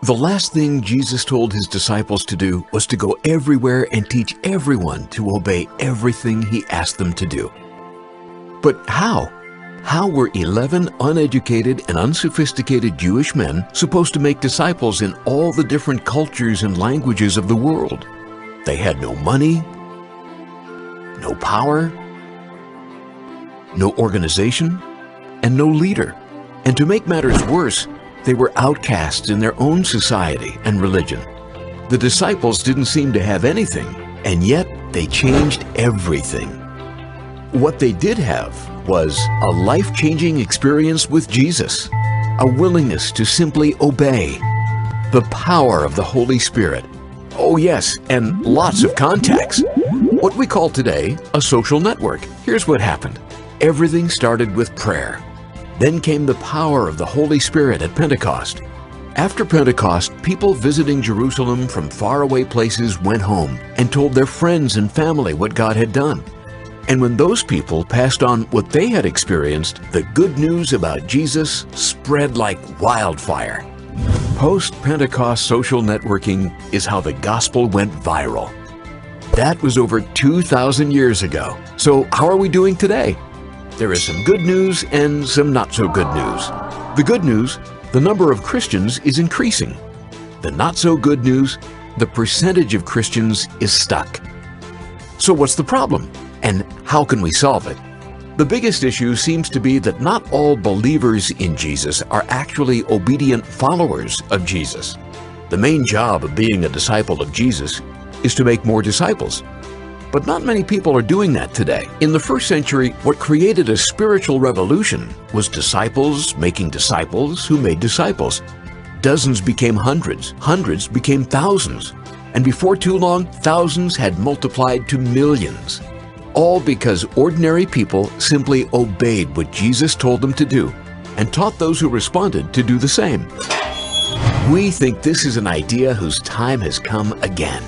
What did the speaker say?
The last thing Jesus told his disciples to do was to go everywhere and teach everyone to obey everything he asked them to do. But how? How were 11 uneducated and unsophisticated Jewish men supposed to make disciples in all the different cultures and languages of the world? They had no money, no power, no organization, and no leader. And to make matters worse, they were outcasts in their own society and religion. The disciples didn't seem to have anything, and yet they changed everything. What they did have was a life-changing experience with Jesus, a willingness to simply obey, the power of the Holy Spirit. Oh yes, and lots of contacts. What we call today a social network. Here's what happened. Everything started with prayer. Then came the power of the Holy Spirit at Pentecost. After Pentecost, people visiting Jerusalem from faraway places went home and told their friends and family what God had done. And when those people passed on what they had experienced, the good news about Jesus spread like wildfire. Post-Pentecost social networking is how the gospel went viral. That was over 2,000 years ago. So how are we doing today? There is some good news and some not so good news. The good news, the number of Christians is increasing. The not so good news, the percentage of Christians is stuck. So what's the problem? And how can we solve it? The biggest issue seems to be that not all believers in Jesus are actually obedient followers of Jesus. The main job of being a disciple of Jesus is to make more disciples. But not many people are doing that today. In the first century, what created a spiritual revolution was disciples making disciples who made disciples. Dozens became hundreds, hundreds became thousands, and before too long, thousands had multiplied to millions. All because ordinary people simply obeyed what Jesus told them to do and taught those who responded to do the same. We think this is an idea whose time has come again.